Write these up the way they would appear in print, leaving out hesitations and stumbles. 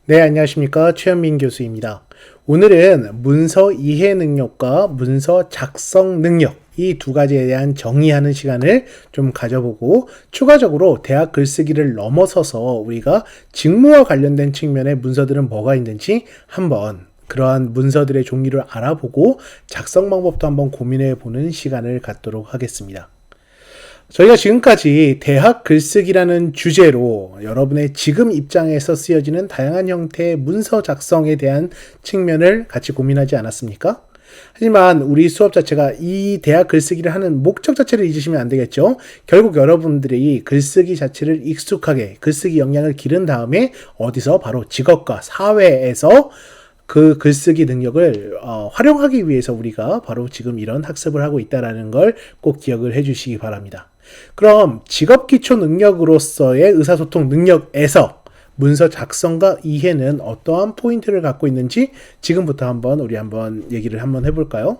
네, 안녕하십니까. 최현민 교수입니다. 오늘은 문서 이해 능력과 문서 작성 능력, 이 두 가지에 대한 정의하는 시간을 좀 가져보고, 추가적으로 대학 글쓰기를 넘어서서 우리가 직무와 관련된 측면의 문서들은 뭐가 있는지 한번 그러한 문서들의 종류를 알아보고 작성 방법도 한번 고민해 보는 시간을 갖도록 하겠습니다. 저희가 지금까지 대학 글쓰기라는 주제로 여러분의 지금 입장에서 쓰여지는 다양한 형태의 문서 작성에 대한 측면을 같이 고민하지 않았습니까? 하지만 우리 수업 자체가 이 대학 글쓰기를 하는 목적 자체를 잊으시면 안 되겠죠? 결국 여러분들이 글쓰기 자체를 익숙하게 글쓰기 역량을 기른 다음에 어디서 바로 직업과 사회에서 그 글쓰기 능력을 활용하기 위해서 우리가 바로 지금 이런 학습을 하고 있다는 걸 꼭 기억을 해 주시기 바랍니다. 그럼 직업기초 능력으로서의 의사소통 능력에서 문서 작성과 이해는 어떠한 포인트를 갖고 있는지 지금부터 우리 한번 얘기를 한번 해볼까요?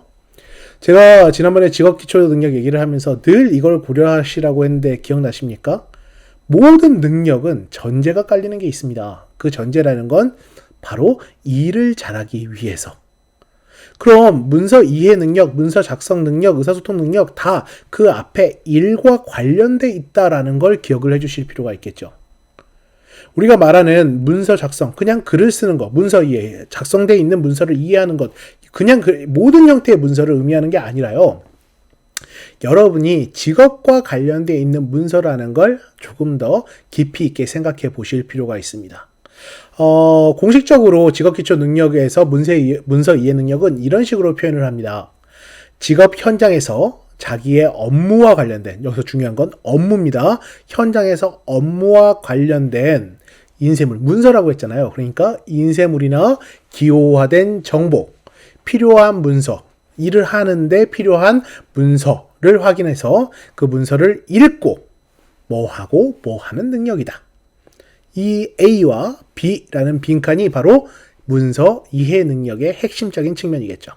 제가 지난번에 직업기초 능력 얘기를 하면서 늘 이걸 고려하시라고 했는데 기억나십니까? 모든 능력은 전제가 깔리는 게 있습니다. 그 전제라는 건 바로 일을 잘하기 위해서. 그럼 문서 이해 능력, 문서 작성 능력, 의사소통 능력 다 그 앞에 일과 관련돼 있다라는 걸 기억을 해주실 필요가 있겠죠. 우리가 말하는 문서 작성, 그냥 글을 쓰는 것, 문서 이해, 작성되어 있는 문서를 이해하는 것, 그냥 모든 형태의 문서를 의미하는 게 아니라요. 여러분이 직업과 관련되어 있는 문서라는 걸 조금 더 깊이 있게 생각해 보실 필요가 있습니다. 공식적으로 직업기초 능력에서 문서 이해 능력은 이런 식으로 표현을 합니다. 직업 현장에서 자기의 업무와 관련된, 여기서 중요한 건 업무입니다. 현장에서 업무와 관련된 인쇄물, 문서라고 했잖아요. 그러니까 인쇄물이나 기호화된 정보, 필요한 문서, 일을 하는데 필요한 문서를 확인해서 그 문서를 읽고 뭐 하고 뭐 하는 능력이다. 이 A와 B라는 빈칸이 바로 문서 이해 능력의 핵심적인 측면이겠죠.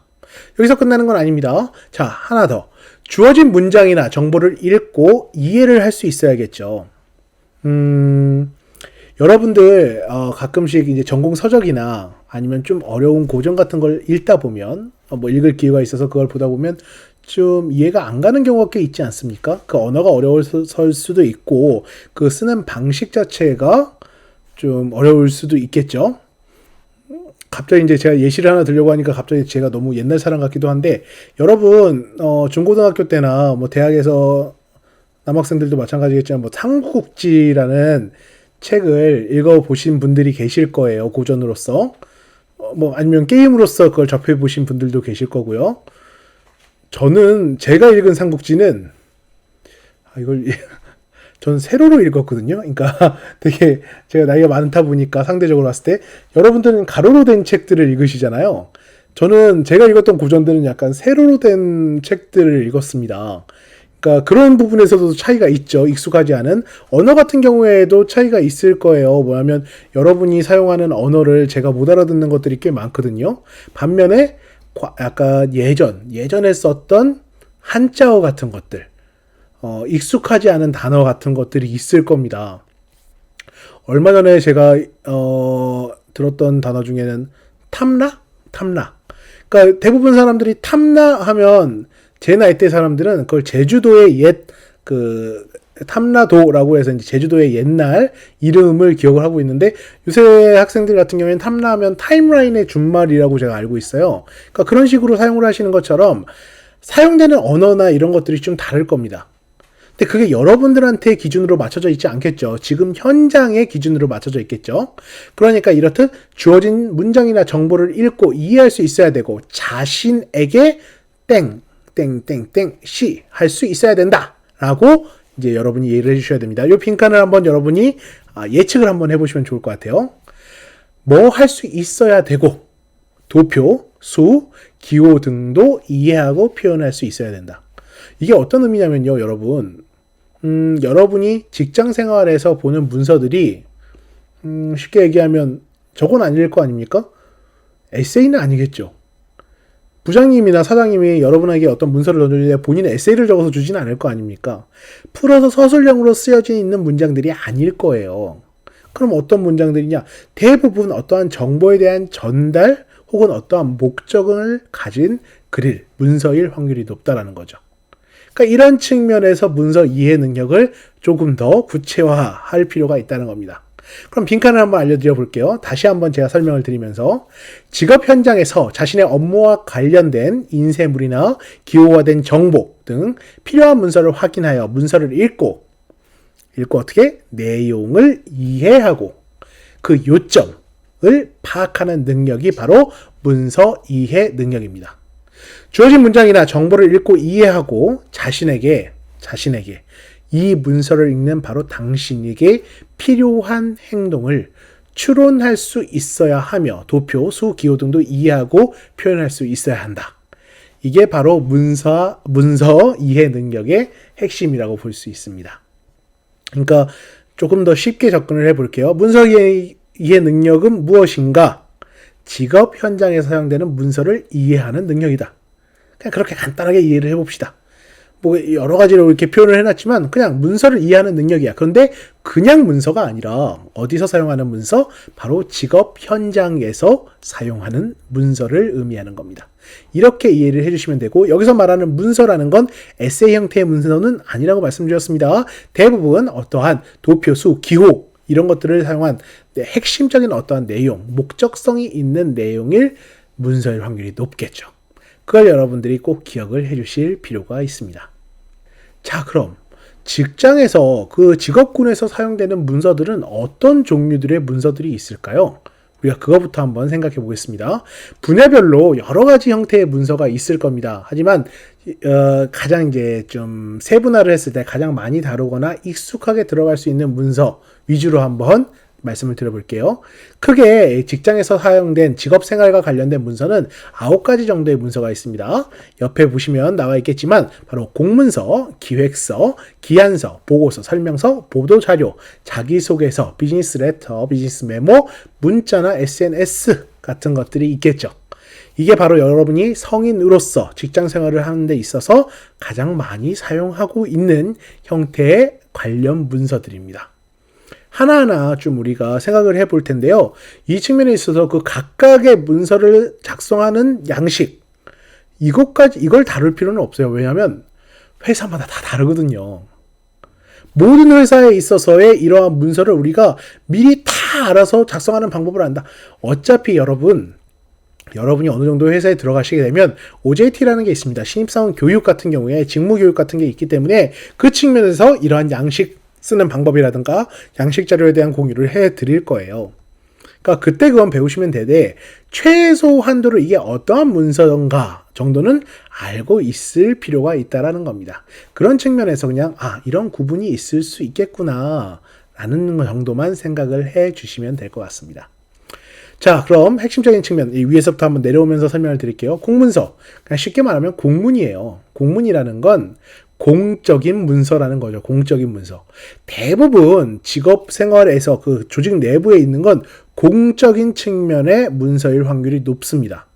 여기서 끝나는 건 아닙니다. 자, 하나 더. 주어진 문장이나 정보를 읽고 이해를 할 수 있어야겠죠. 여러분들 가끔씩 이제 전공 서적이나 아니면 좀 어려운 고전 같은 걸 읽다 보면 뭐 읽을 기회가 있어서 그걸 보다 보면 좀 이해가 안 가는 경우가 꽤 있지 않습니까? 그 언어가 어려울 수도 있고 그 쓰는 방식 자체가 좀 어려울 수도 있겠죠. 갑자기 이제 제가 예시를 하나 들려고 하니까 갑자기 제가 너무 옛날 사람 같기도 한데, 여러분 중고등학교 때나 뭐 대학에서 남학생들도 마찬가지겠지만 뭐 삼국지라는 책을 읽어보신 분들이 계실 거예요. 고전으로서 뭐 아니면 게임으로서 그걸 접해보신 분들도 계실 거고요. 저는 제가 읽은 삼국지는 저는 세로로 읽었거든요. 그러니까 되게 제가 나이가 많다 보니까 상대적으로 봤을 때 여러분들은 가로로 된 책들을 읽으시잖아요. 저는 제가 읽었던 고전들은 약간 세로로 된 책들을 읽었습니다. 그러니까 그런 부분에서도 차이가 있죠. 익숙하지 않은 언어 같은 경우에도 차이가 있을 거예요. 뭐냐면 여러분이 사용하는 언어를 제가 못 알아듣는 것들이 꽤 많거든요. 반면에 약간 예전에 썼던 한자어 같은 것들, 익숙하지 않은 단어 같은 것들이 있을 겁니다. 얼마 전에 제가 들었던 단어 중에는 탐라. 그러니까 대부분 사람들이 탐라 하면 제 나이대 사람들은 그걸 제주도의 탐라도라고 해서 이제 제주도의 옛날 이름을 기억을 하고 있는데, 요새 학생들 같은 경우에는 탐라하면 타임라인의 준말이라고 제가 알고 있어요. 그러니까 그런 식으로 사용을 하시는 것처럼 사용되는 언어나 이런 것들이 좀 다를 겁니다. 근데 그게 여러분들한테 기준으로 맞춰져 있지 않겠죠. 지금 현장의 기준으로 맞춰져 있겠죠. 그러니까 이렇듯 주어진 문장이나 정보를 읽고 이해할 수 있어야 되고, 자신에게 시 할 수 있어야 된다 라고 이제 여러분이 이해를 해주셔야 됩니다. 이 빈칸을 한번 여러분이 예측을 한번 해보시면 좋을 것 같아요. 뭐 할 수 있어야 되고, 도표, 수, 기호 등도 이해하고 표현할 수 있어야 된다. 이게 어떤 의미냐면요, 여러분. 여러분이 직장 생활에서 보는 문서들이 쉽게 얘기하면 저건 아닐 거 아닙니까? 에세이는 아니겠죠. 부장님이나 사장님이 여러분에게 어떤 문서를 던질 때 본인의 에세이를 적어서 주지는 않을 거 아닙니까? 풀어서 서술형으로 쓰여져 있는 문장들이 아닐 거예요. 그럼 어떤 문장들이냐? 대부분 어떠한 정보에 대한 전달 혹은 어떠한 목적을 가진 글일, 문서일 확률이 높다라는 거죠. 그러니까 이런 측면에서 문서 이해 능력을 조금 더 구체화할 필요가 있다는 겁니다. 그럼 빈칸을 한번 알려드려 볼게요. 다시 한번 제가 설명을 드리면서 직업 현장에서 자신의 업무와 관련된 인쇄물이나 기호화된 정보 등 필요한 문서를 확인하여 문서를 읽고 어떻게? 내용을 이해하고 그 요점을 파악하는 능력이 바로 문서 이해 능력입니다. 주어진 문장이나 정보를 읽고 이해하고 자신에게 이 문서를 읽는 바로 당신에게 필요한 행동을 추론할 수 있어야 하며 도표, 수, 기호 등도 이해하고 표현할 수 있어야 한다. 이게 바로 문서 이해 능력의 핵심이라고 볼 수 있습니다. 그러니까 조금 더 쉽게 접근을 해볼게요. 문서 이해 능력은 무엇인가? 직업 현장에서 사용되는 문서를 이해하는 능력이다. 그냥 그렇게 간단하게 이해를 해봅시다. 뭐 여러 가지로 이렇게 표현을 해놨지만 그냥 문서를 이해하는 능력이야. 그런데 그냥 문서가 아니라 어디서 사용하는 문서? 바로 직업 현장에서 사용하는 문서를 의미하는 겁니다. 이렇게 이해를 해주시면 되고 여기서 말하는 문서라는 건 에세이 형태의 문서는 아니라고 말씀드렸습니다. 대부분 어떠한 도표, 수, 기호 이런 것들을 사용한 핵심적인 어떠한 내용, 목적성이 있는 내용일 문서일 확률이 높겠죠. 그걸 여러분들이 꼭 기억을 해주실 필요가 있습니다. 자, 그럼 직장에서 그 직업군에서 사용되는 문서들은 어떤 종류들의 문서들이 있을까요? 우리가 그거부터 한번 생각해 보겠습니다. 분야별로 여러 가지 형태의 문서가 있을 겁니다. 하지만 가장 이제 좀 세분화를 했을 때 가장 많이 다루거나 익숙하게 들어갈 수 있는 문서 위주로 한번 말씀을 드려볼게요. 크게 직장에서 사용된 직업생활과 관련된 문서는 9가지 정도의 문서가 있습니다. 옆에 보시면 나와 있겠지만 바로 공문서, 기획서, 기한서, 보고서, 설명서, 보도자료, 자기소개서, 비즈니스 레터, 비즈니스 메모, 문자나 SNS 같은 것들이 있겠죠. 이게 바로 여러분이 성인으로서 직장생활을 하는 데 있어서 가장 많이 사용하고 있는 형태의 관련 문서들입니다. 하나하나 좀 우리가 생각을 해볼 텐데요. 이 측면에 있어서 그 각각의 문서를 작성하는 양식, 이걸 다룰 필요는 없어요. 왜냐하면 회사마다 다 다르거든요. 모든 회사에 있어서의 이러한 문서를 우리가 미리 다 알아서 작성하는 방법을 안다. 어차피 여러분이 어느 정도 회사에 들어가시게 되면 OJT라는 게 있습니다. 신입사원 교육 같은 경우에 직무 교육 같은 게 있기 때문에 그 측면에서 이러한 양식 쓰는 방법이라든가 양식 자료에 대한 공유를 해 드릴 거예요. 그러니까 그때 그건 배우시면 되되 최소 한도로 이게 어떠한 문서인가 정도는 알고 있을 필요가 있다라는 겁니다. 그런 측면에서 그냥 이런 구분이 있을 수 있겠구나 라는 정도만 생각을 해 주시면 될 것 같습니다. 자, 그럼 핵심적인 측면 이 위에서부터 한번 내려오면서 설명을 드릴게요. 공문서, 그냥 쉽게 말하면 공문이에요. 공문이라는 건 공적인 문서라는 거죠. 공적인 문서. 대부분 직업 생활에서 그 조직 내부에 있는 건 공적인 측면의 문서일 확률이 높습니다.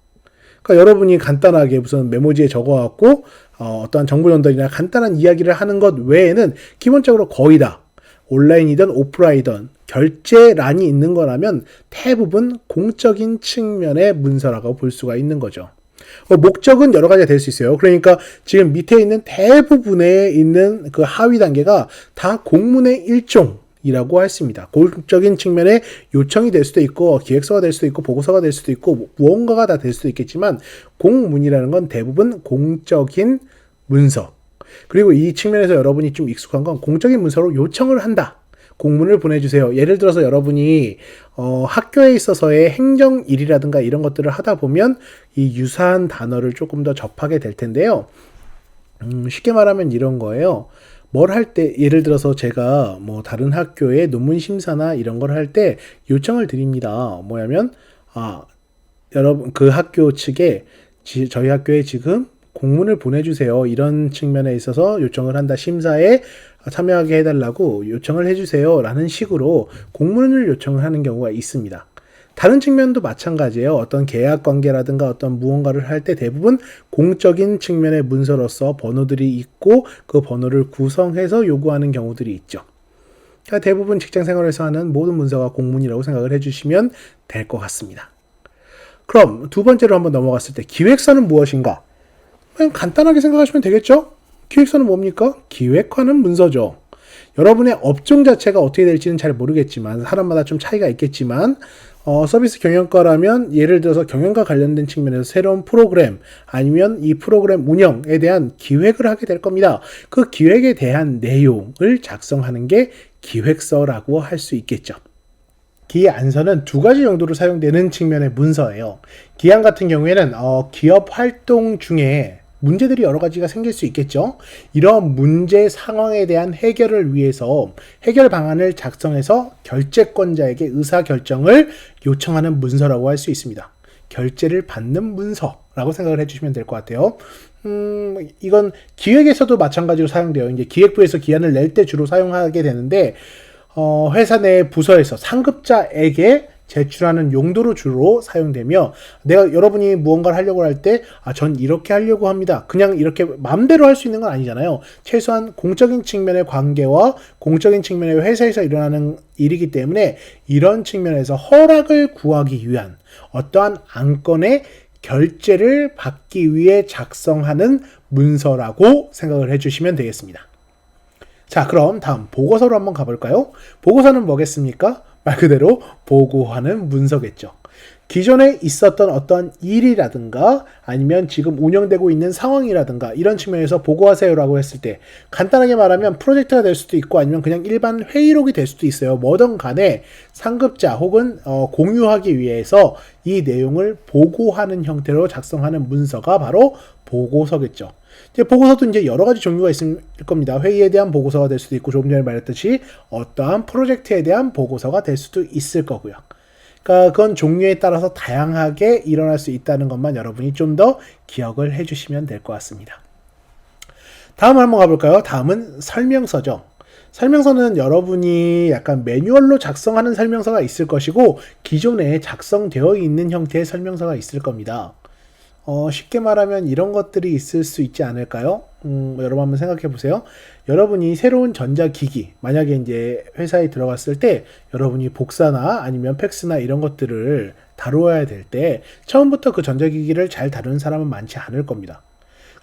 그러니까 여러분이 간단하게 무슨 메모지에 적어갖고 어떠한 정보 전달이나 간단한 이야기를 하는 것 외에는 기본적으로 거의 다 온라인이든 오프라인이든 결제란이 있는 거라면 대부분 공적인 측면의 문서라고 볼 수가 있는 거죠. 목적은 여러 가지가 될 수 있어요. 그러니까 지금 밑에 있는 대부분에 있는 그 하위 단계가 다 공문의 일종이라고 할 수 있습니다. 공적인 측면의 요청이 될 수도 있고 기획서가 될 수도 있고 보고서가 될 수도 있고 무언가가 다 될 수도 있겠지만 공문이라는 건 대부분 공적인 문서. 그리고 이 측면에서 여러분이 좀 익숙한 건 공적인 문서로 요청을 한다. 공문을 보내주세요. 예를 들어서 여러분이 학교에 있어서의 행정일이라든가 이런 것들을 하다 보면 이 유사한 단어를 조금 더 접하게 될 텐데요. 쉽게 말하면 이런 거예요. 뭘 할 때 예를 들어서 제가 뭐 다른 학교의 논문 심사나 이런 걸 할 때 요청을 드립니다. 뭐냐면 여러분 그 학교 측에 저희 학교에 지금 공문을 보내주세요. 이런 측면에 있어서 요청을 한다. 심사에 참여하게 해달라고 요청을 해주세요. 라는 식으로 공문을 요청을 하는 경우가 있습니다. 다른 측면도 마찬가지예요. 어떤 계약 관계라든가 어떤 무언가를 할 때 대부분 공적인 측면의 문서로서 번호들이 있고 그 번호를 구성해서 요구하는 경우들이 있죠. 그러니까 대부분 직장 생활에서 하는 모든 문서가 공문이라고 생각을 해주시면 될 것 같습니다. 그럼 두 번째로 한번 넘어갔을 때 기획서는 무엇인가? 그냥 간단하게 생각하시면 되겠죠? 기획서는 뭡니까? 기획하는 문서죠. 여러분의 업종 자체가 어떻게 될지는 잘 모르겠지만 사람마다 좀 차이가 있겠지만 서비스 경영과라면 예를 들어서 경영과 관련된 측면에서 새로운 프로그램 아니면 이 프로그램 운영에 대한 기획을 하게 될 겁니다. 그 기획에 대한 내용을 작성하는 게 기획서라고 할 수 있겠죠. 기안서는 두 가지 용도로 사용되는 측면의 문서예요. 기안 같은 경우에는 기업 활동 중에 문제들이 여러 가지가 생길 수 있겠죠. 이런 문제 상황에 대한 해결을 위해서 해결 방안을 작성해서 결제권자에게 의사결정을 요청하는 문서라고 할 수 있습니다. 결제를 받는 문서라고 생각을 해주시면 될 것 같아요. 이건 기획에서도 마찬가지로 사용돼요. 이제 기획부에서 기안을 낼 때 주로 사용하게 되는데 회사 내 부서에서 상급자에게 제출하는 용도로 주로 사용되며 여러분이 무언가를 하려고 할 때 전 이렇게 하려고 합니다. 그냥 이렇게 마음대로 할 수 있는 건 아니잖아요. 최소한 공적인 측면의 관계와 공적인 측면의 회사에서 일어나는 일이기 때문에 이런 측면에서 허락을 구하기 위한 어떠한 안건의 결제를 받기 위해 작성하는 문서라고 생각을 해주시면 되겠습니다. 자, 그럼 다음 보고서로 한번 가볼까요? 보고서는 뭐겠습니까? 말 그대로 보고하는 문서겠죠. 기존에 있었던 어떤 일이라든가 아니면 지금 운영되고 있는 상황이라든가 이런 측면에서 보고하세요라고 했을 때 간단하게 말하면 프로젝트가 될 수도 있고 아니면 그냥 일반 회의록이 될 수도 있어요. 뭐든 간에 상급자 혹은 공유하기 위해서 이 내용을 보고하는 형태로 작성하는 문서가 바로 보고서겠죠. 이제 보고서도 이제 여러 가지 종류가 있을 겁니다. 회의에 대한 보고서가 될 수도 있고 조금 전에 말했듯이 어떠한 프로젝트에 대한 보고서가 될 수도 있을 거고요. 그러니까 그건 종류에 따라서 다양하게 일어날 수 있다는 것만 여러분이 좀 더 기억을 해주시면 될 것 같습니다. 다음 한번 가볼까요? 다음은 설명서죠. 설명서는 여러분이 약간 매뉴얼로 작성하는 설명서가 있을 것이고 기존에 작성되어 있는 형태의 설명서가 있을 겁니다. 쉽게 말하면 이런 것들이 있을 수 있지 않을까요? 여러분 한번 생각해 보세요. 여러분이 새로운 전자기기, 만약에 이제 회사에 들어갔을 때 여러분이 복사나 아니면 팩스나 이런 것들을 다루어야 될 때 처음부터 그 전자기기를 잘 다루는 사람은 많지 않을 겁니다.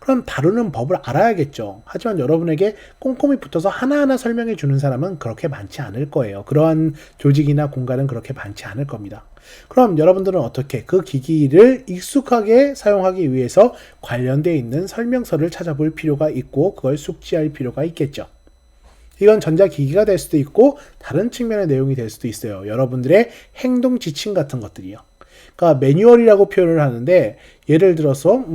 그럼 다루는 법을 알아야겠죠. 하지만 여러분에게 꼼꼼히 붙어서 하나하나 설명해 주는 사람은 그렇게 많지 않을 거예요. 그러한 조직이나 공간은 그렇게 많지 않을 겁니다. 그럼 여러분들은 어떻게 그 기기를 익숙하게 사용하기 위해서 관련되어 있는 설명서를 찾아볼 필요가 있고 그걸 숙지할 필요가 있겠죠. 이건 전자기기가 될 수도 있고 다른 측면의 내용이 될 수도 있어요. 여러분들의 행동 지침 같은 것들이요. 그러니까 매뉴얼이라고 표현을 하는데 예를 들어서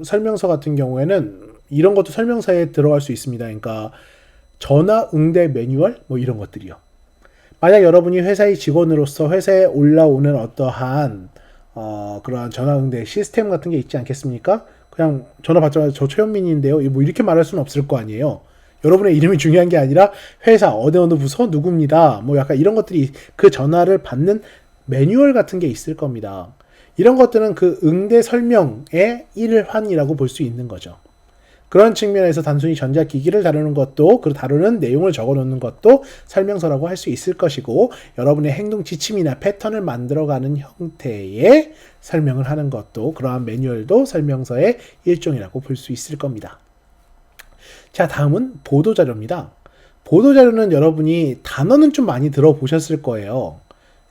설명서 같은 경우에는 이런 것도 설명서에 들어갈 수 있습니다. 그러니까 전화 응대 매뉴얼 뭐 이런 것들이요. 만약 여러분이 회사의 직원으로서 회사에 올라오는 어떠한 그러한 전화 응대 시스템 같은 게 있지 않겠습니까? 그냥 전화 받자마자 저 최현민인데요. 뭐 이렇게 말할 수는 없을 거 아니에요. 여러분의 이름이 중요한 게 아니라 회사 어느 부서 누구입니다. 뭐 약간 이런 것들이 그 전화를 받는 매뉴얼 같은 게 있을 겁니다. 이런 것들은 그 응대 설명의 일환이라고 볼 수 있는 거죠. 그런 측면에서 단순히 전자기기를 다루는 것도 그 다루는 내용을 적어놓는 것도 설명서라고 할 수 있을 것이고 여러분의 행동 지침이나 패턴을 만들어가는 형태의 설명을 하는 것도 그러한 매뉴얼도 설명서의 일종이라고 볼 수 있을 겁니다. 자, 다음은 보도자료입니다. 보도자료는 여러분이 단어는 좀 많이 들어보셨을 거예요.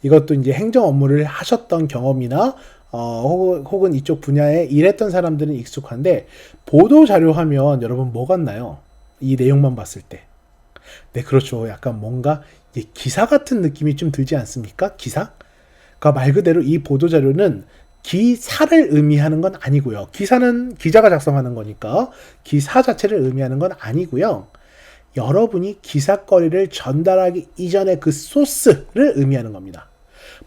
이것도 이제 행정 업무를 하셨던 경험이나 혹은 이쪽 분야에 일했던 사람들은 익숙한데 보도자료 하면 여러분 뭐 같나요? 이 내용만 봤을 때. 네, 그렇죠. 약간 뭔가 기사 같은 느낌이 좀 들지 않습니까? 기사? 그러니까 말 그대로 이 보도자료는 기사를 의미하는 건 아니고요. 기사는 기자가 작성하는 거니까 기사 자체를 의미하는 건 아니고요. 여러분이 기사거리를 전달하기 이전의 그 소스를 의미하는 겁니다.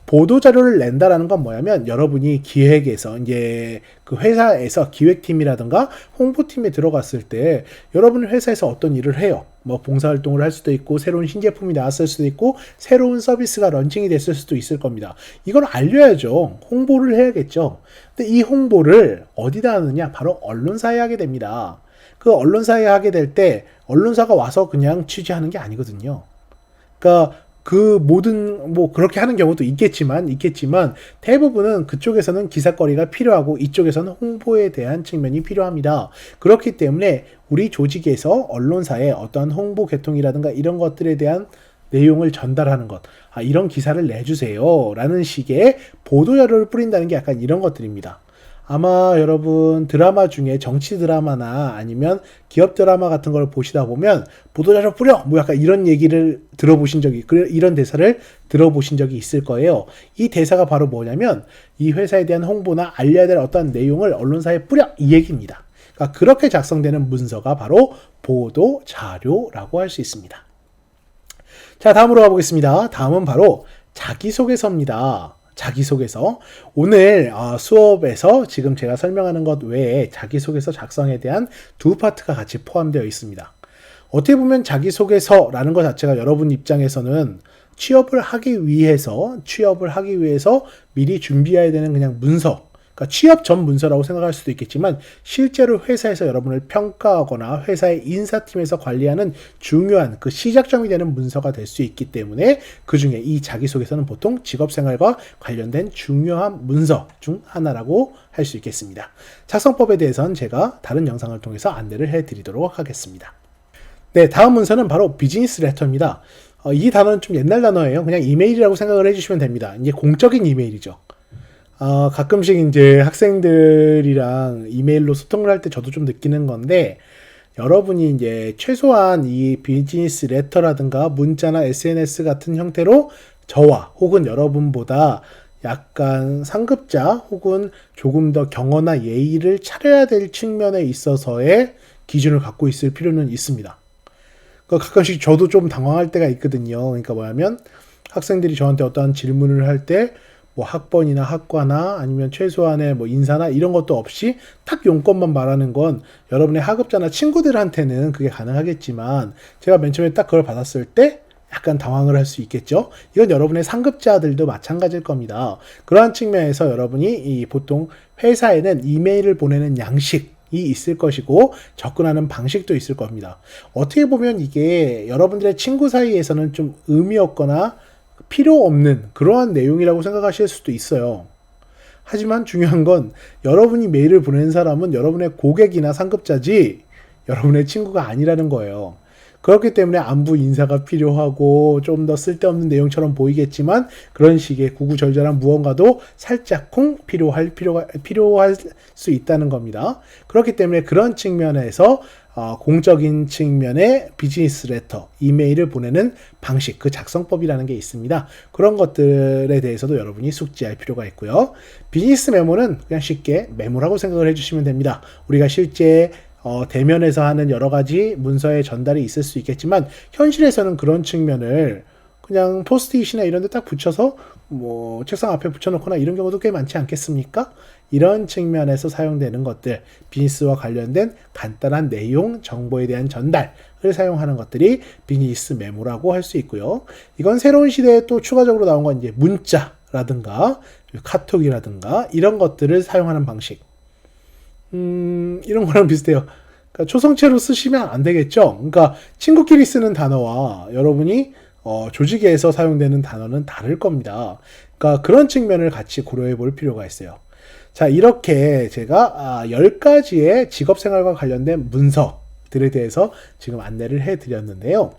보도자료를 낸다라는 건 뭐냐면 여러분이 기획에서 이제 그 회사에서 기획팀이라든가 홍보팀에 들어갔을 때 여러분 회사에서 어떤 일을 해요. 뭐 봉사활동을 할 수도 있고 새로운 신제품이 나왔을 수도 있고 새로운 서비스가 런칭이 됐을 수도 있을 겁니다. 이걸 알려야죠. 홍보를 해야겠죠. 근데 이 홍보를 어디다 하느냐? 바로 언론사에 하게 됩니다. 그 언론사에 하게 될 때 언론사가 와서 그냥 취재하는 게 아니거든요. 그러니까 그 모든 뭐 그렇게 하는 경우도 있겠지만 대부분은 그쪽에서는 기사거리가 필요하고 이쪽에서는 홍보에 대한 측면이 필요합니다. 그렇기 때문에 우리 조직에서 언론사에 어떠한 홍보 계통이라든가 이런 것들에 대한 내용을 전달하는 것, 이런 기사를 내주세요 라는 식의 보도자료를 뿌린다는 게 약간 이런 것들입니다. 아마 여러분 드라마 중에 정치 드라마나 아니면 기업 드라마 같은 걸 보시다 보면 보도자료 뿌려! 뭐 약간 이런 얘기를 들어보신 적이, 이런 대사를 들어보신 적이 있을 거예요. 이 대사가 바로 뭐냐면 이 회사에 대한 홍보나 알려야 될 어떤 내용을 언론사에 뿌려! 이 얘기입니다. 그러니까 그렇게 작성되는 문서가 바로 보도자료라고 할 수 있습니다. 자, 다음으로 가보겠습니다. 다음은 바로 자기소개서입니다. 자기소개서. 오늘 수업에서 지금 제가 설명하는 것 외에 자기소개서 작성에 대한 두 파트가 같이 포함되어 있습니다. 어떻게 보면 자기소개서라는 것 자체가 여러분 입장에서는 취업을 하기 위해서 미리 준비해야 되는 그냥 문서, 그러니까 취업 전 문서라고 생각할 수도 있겠지만 실제로 회사에서 여러분을 평가하거나 회사의 인사팀에서 관리하는 중요한 그 시작점이 되는 문서가 될 수 있기 때문에 그 중에 이 자기소개서는 보통 직업생활과 관련된 중요한 문서 중 하나라고 할 수 있겠습니다. 작성법에 대해서는 제가 다른 영상을 통해서 안내를 해드리도록 하겠습니다. 네, 다음 문서는 바로 비즈니스 레터입니다. 이 단어는 좀 옛날 단어예요. 그냥 이메일이라고 생각을 해주시면 됩니다. 이제 공적인 이메일이죠. 가끔씩 이제 학생들이랑 이메일로 소통을 할 때 저도 좀 느끼는 건데, 여러분이 이제 최소한 이 비즈니스 레터라든가 문자나 SNS 같은 형태로 저와 혹은 여러분보다 약간 상급자 혹은 조금 더 경어나 예의를 차려야 될 측면에 있어서의 기준을 갖고 있을 필요는 있습니다. 가끔씩 저도 좀 당황할 때가 있거든요. 그러니까 뭐냐면 학생들이 저한테 어떠한 질문을 할 때 뭐 학번이나 학과나 아니면 최소한의 뭐 인사나 이런 것도 없이 딱 용건만 말하는 건 여러분의 하급자나 친구들한테는 그게 가능하겠지만 제가 맨 처음에 딱 그걸 받았을 때 약간 당황을 할 수 있겠죠. 이건 여러분의 상급자들도 마찬가지일 겁니다. 그러한 측면에서 여러분이 보통 회사에는 이메일을 보내는 양식 이 있을 것이고 접근하는 방식도 있을 겁니다. 어떻게 보면 이게 여러분들의 친구 사이에서는 좀 의미 없거나 필요 없는 그러한 내용이라고 생각하실 수도 있어요. 하지만 중요한 건 여러분이 메일을 보내는 사람은 여러분의 고객이나 상급자지 여러분의 친구가 아니라는 거예요. 그렇기 때문에 안부 인사가 필요하고 좀 더 쓸데없는 내용처럼 보이겠지만 그런 식의 구구절절한 무언가도 살짝쿵 필요할 수 있다는 겁니다. 그렇기 때문에 그런 측면에서 공적인 측면의 비즈니스 레터, 이메일을 보내는 방식, 그 작성법이라는 게 있습니다. 그런 것들에 대해서도 여러분이 숙지할 필요가 있고요. 비즈니스 메모는 그냥 쉽게 메모라고 생각을 해주시면 됩니다. 우리가 실제 대면에서 하는 여러 가지 문서의 전달이 있을 수 있겠지만 현실에서는 그런 측면을 그냥 포스트잇이나 이런 데 딱 붙여서 뭐 책상 앞에 붙여놓거나 이런 경우도 꽤 많지 않겠습니까? 이런 측면에서 사용되는 것들, 비즈니스와 관련된 간단한 내용, 정보에 대한 전달을 사용하는 것들이 비즈니스 메모라고 할 수 있고요. 이건 새로운 시대에 또 추가적으로 나온 건 이제 문자라든가 카톡이라든가 이런 것들을 사용하는 방식. 이런 거랑 비슷해요. 그러니까 초성체로 쓰시면 안 되겠죠. 그러니까 친구끼리 쓰는 단어와 여러분이 조직에서 사용되는 단어는 다를 겁니다. 그러니까 그런 측면을 같이 고려해 볼 필요가 있어요. 자, 이렇게 제가 10가지의 직업생활과 관련된 문서들에 대해서 지금 안내를 해 드렸는데요.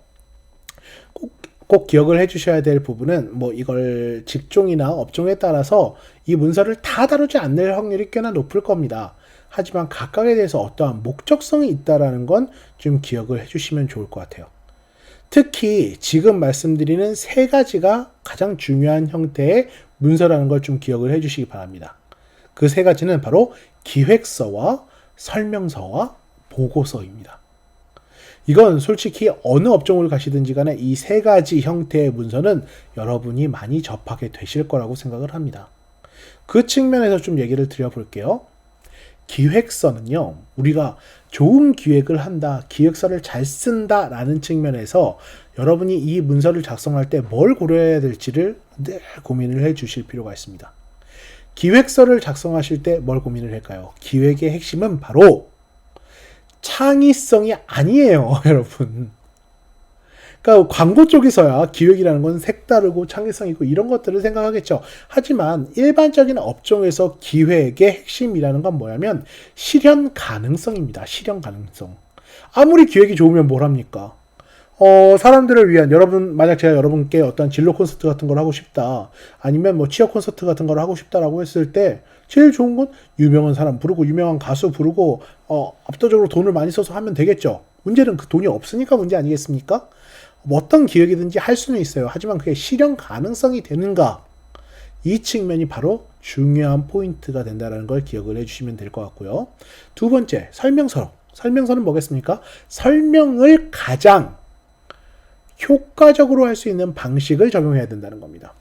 꼭 기억을 해 주셔야 될 부분은 뭐 이걸 직종이나 업종에 따라서 이 문서를 다 다루지 않을 확률이 꽤나 높을 겁니다. 하지만 각각에 대해서 어떠한 목적성이 있다는 건 좀 기억을 해주시면 좋을 것 같아요. 특히 지금 말씀드리는 3가지가 가장 중요한 형태의 문서라는 걸 좀 기억을 해주시기 바랍니다. 그 3가지는 바로 기획서와 설명서와 보고서입니다. 이건 솔직히 어느 업종을 가시든지 간에 이 3가지 형태의 문서는 여러분이 많이 접하게 되실 거라고 생각을 합니다. 그 측면에서 좀 얘기를 드려볼게요. 기획서는요, 우리가 좋은 기획을 한다, 기획서를 잘 쓴다 라는 측면에서 여러분이 이 문서를 작성할 때 뭘 고려해야 될지를 늘 고민을 해 주실 필요가 있습니다. 기획서를 작성하실 때 뭘 고민을 할까요? 기획의 핵심은 바로 창의성이 아니에요, 여러분. 그러니까 광고 쪽에서야 기획이라는 건 색다르고 창의성 있고 이런 것들을 생각하겠죠. 하지만 일반적인 업종에서 기획의 핵심이라는 건 뭐냐면 실현 가능성입니다. 실현 가능성. 아무리 기획이 좋으면 뭘 합니까? 사람들을 위한, 여러분, 만약 제가 여러분께 어떤 진로 콘서트 같은 걸 하고 싶다, 아니면 뭐 취업 콘서트 같은 걸 하고 싶다라고 했을 때, 제일 좋은 건 유명한 사람 부르고, 유명한 가수 부르고, 압도적으로 돈을 많이 써서 하면 되겠죠. 문제는 그 돈이 없으니까 문제 아니겠습니까? 뭐 어떤 기획이든지 할 수는 있어요. 하지만 그게 실현 가능성이 되는가? 이 측면이 바로 중요한 포인트가 된다는 걸 기억을 해주시면 될 것 같고요. 두 번째, 설명서. 설명서는 뭐겠습니까? 설명을 가장 효과적으로 할 수 있는 방식을 적용해야 된다는 겁니다.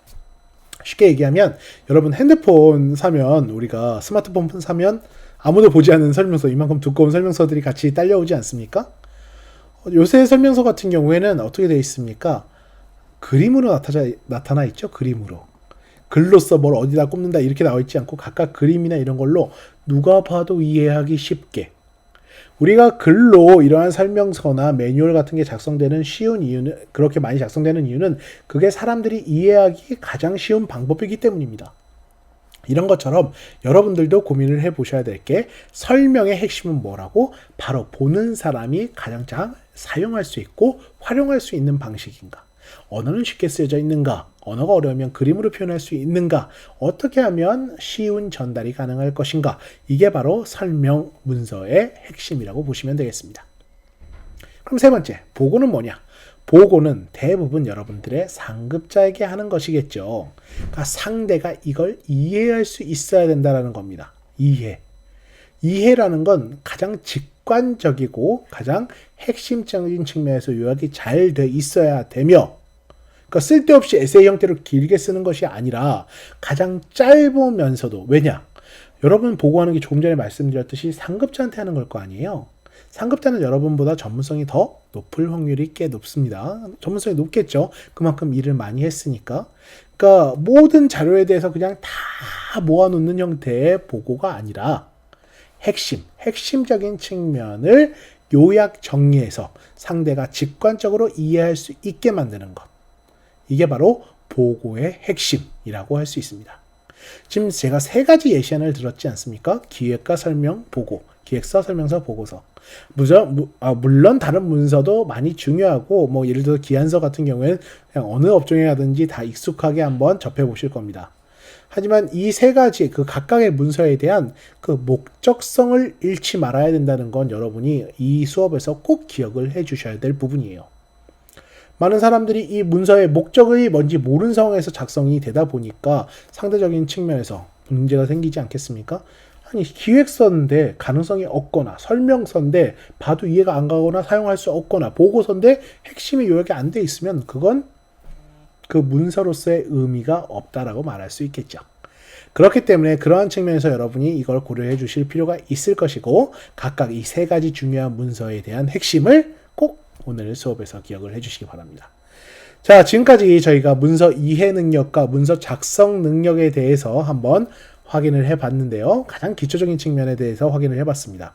쉽게 얘기하면 여러분 핸드폰 사면, 우리가 스마트폰 사면 아무도 보지 않는 설명서, 이만큼 두꺼운 설명서들이 같이 딸려오지 않습니까? 요새 설명서 같은 경우에는 어떻게 되어 있습니까? 그림으로 나타나 있죠. 그림으로. 글로써 뭘 어디다 꼽는다 이렇게 나와 있지 않고 각각 그림이나 이런 걸로 누가 봐도 이해하기 쉽게, 우리가 글로 이러한 설명서나 매뉴얼 같은 게 작성되는 쉬운 이유는, 그렇게 많이 작성되는 이유는 그게 사람들이 이해하기 가장 쉬운 방법이기 때문입니다. 이런 것처럼 여러분들도 고민을 해보셔야 될 게, 설명의 핵심은 뭐라고? 바로 보는 사람이 가장 잘 사용할 수 있고 활용할 수 있는 방식인가? 언어는 쉽게 쓰여져 있는가? 언어가 어려우면 그림으로 표현할 수 있는가? 어떻게 하면 쉬운 전달이 가능할 것인가? 이게 바로 설명 문서의 핵심이라고 보시면 되겠습니다. 그럼 세 번째, 보고는 뭐냐? 보고는 대부분 여러분들의 상급자에게 하는 것이겠죠. 그러니까 상대가 이걸 이해할 수 있어야 된다는 겁니다. 이해라는 건 가장 직관적이고 가장 핵심적인 측면에서 요약이 잘 돼 있어야 되며, 그러니까 쓸데없이 에세이 형태로 길게 쓰는 것이 아니라 가장 짧으면서도, 왜냐? 여러분 보고하는 게 조금 전에 말씀드렸듯이 상급자한테 하는 걸 거 아니에요. 상급자는 여러분보다 전문성이 더 높을 확률이 꽤 높습니다. 전문성이 높겠죠. 그만큼 일을 많이 했으니까. 그러니까 모든 자료에 대해서 그냥 다 모아놓는 형태의 보고가 아니라 핵심적인 측면을 요약 정리해서 상대가 직관적으로 이해할 수 있게 만드는 것. 이게 바로 보고의 핵심이라고 할 수 있습니다. 지금 제가 세 가지 예시안을 들었지 않습니까? 기획과 설명, 보고, 기획서, 설명서, 보고서. 물론 다른 문서도 많이 중요하고, 뭐 예를 들어 기한서 같은 경우에는 그냥 어느 업종에 가든지 다 익숙하게 한번 접해 보실 겁니다. 하지만 이 세 가지 그 각각의 문서에 대한 그 목적성을 잃지 말아야 된다는 건 여러분이 이 수업에서 꼭 기억을 해 주셔야 될 부분이에요. 많은 사람들이 이 문서의 목적이 뭔지 모르는 상황에서 작성이 되다 보니까 상대적인 측면에서 문제가 생기지 않겠습니까? 아니, 기획서인데 가능성이 없거나, 설명서인데 봐도 이해가 안 가거나 사용할 수 없거나, 보고서인데 핵심이 요약이 안 돼 있으면 그건 그 문서로서의 의미가 없다라고 말할 수 있겠죠. 그렇기 때문에 그러한 측면에서 여러분이 이걸 고려해 주실 필요가 있을 것이고, 각각 이 세 가지 중요한 문서에 대한 핵심을 꼭 오늘 수업에서 기억을 해주시기 바랍니다. 자, 지금까지 저희가 문서 이해 능력과 문서 작성 능력에 대해서 한번 확인을 해봤는데요. 가장 기초적인 측면에 대해서 확인을 해봤습니다.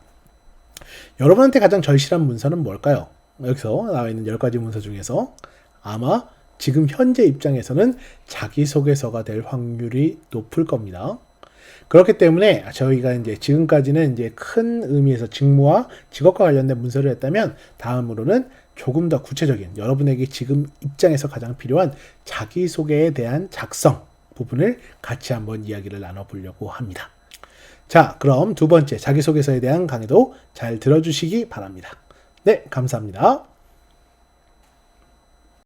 여러분한테 가장 절실한 문서는 뭘까요? 여기서 나와 있는 10가지 문서 중에서 아마 지금 현재 입장에서는 자기소개서가 될 확률이 높을 겁니다. 그렇기 때문에 저희가 이제 지금까지는 이제 큰 의미에서 직무와 직업과 관련된 문서를 했다면, 다음으로는 조금 더 구체적인 여러분에게 지금 입장에서 가장 필요한 자기소개에 대한 작성 부분을 같이 한번 이야기를 나눠보려고 합니다. 자, 그럼 두 번째 자기소개서에 대한 강의도 잘 들어주시기 바랍니다. 네, 감사합니다.